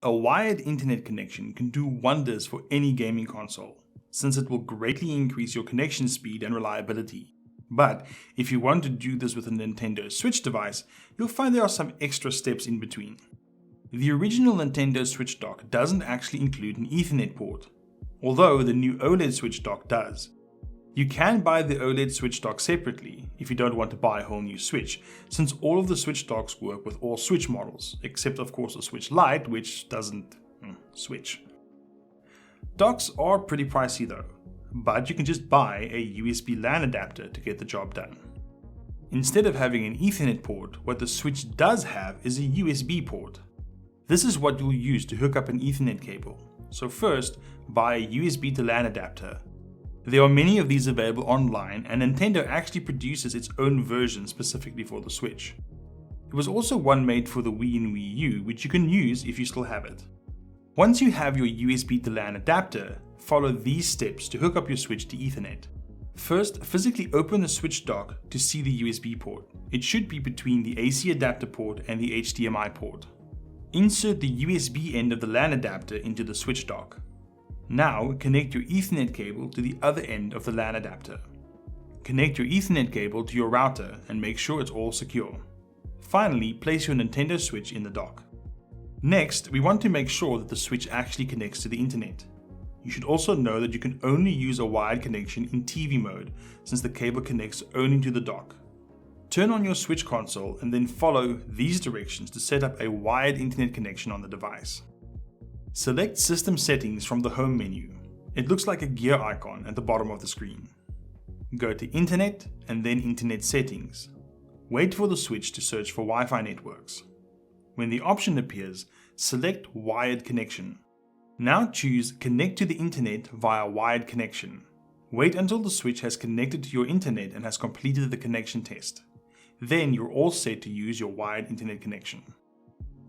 A wired internet connection can do wonders for any gaming console, since it will greatly increase your connection speed and reliability. But if you want to do this with a Nintendo Switch device, you'll find there are some extra steps in between. The original Nintendo Switch dock doesn't actually include an Ethernet port, although the new OLED Switch dock does. You can buy the OLED Switch dock separately if you don't want to buy a whole new Switch, since all of the Switch docks work with all Switch models, except of course the Switch Lite, which doesn't switch. Docks are pretty pricey though, but you can just buy a USB LAN adapter to get the job done. Instead of having an Ethernet port, what the Switch does have is a USB port. This is what you'll use to hook up an Ethernet cable. So first, buy a USB to LAN adapter. There are many of these available online, and Nintendo actually produces its own version specifically for the Switch. There was also one made for the Wii and Wii U, which you can use if you still have it. Once you have your USB to LAN adapter, follow these steps to hook up your Switch to Ethernet. First, physically open the Switch dock to see the USB port. It should be between the AC adapter port and the HDMI port. Insert the USB end of the LAN adapter into the Switch dock. Now connect your Ethernet cable to the other end of the LAN adapter. Connect your Ethernet cable to your router and make sure it's all secure. Finally, place your Nintendo Switch in the dock. Next, we want to make sure that the Switch actually connects to the internet. You should also know that you can only use a wired connection in TV mode, since the cable connects only to the dock. Turn on your Switch console and then follow these directions to set up a wired internet connection on the device. Select System Settings from the Home menu. It looks like a gear icon at the bottom of the screen. Go to Internet and then Internet Settings. Wait for the Switch to search for Wi-Fi networks. When the option appears, select Wired Connection. Now choose Connect to the Internet via Wired Connection. Wait until the Switch has connected to your internet and has completed the connection test. Then you're all set to use your wired internet connection.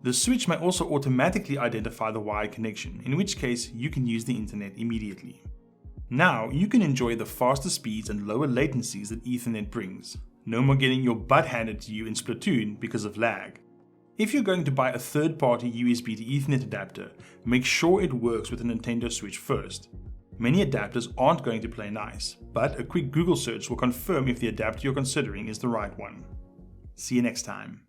The Switch may also automatically identify the wired connection, in which case you can use the internet immediately. Now you can enjoy the faster speeds and lower latencies that Ethernet brings. No more getting your butt handed to you in Splatoon because of lag. If you're going to buy a third-party USB to Ethernet adapter, make sure it works with the Nintendo Switch first. Many adapters aren't going to play nice, but a quick Google search will confirm if the adapter you're considering is the right one. See you next time.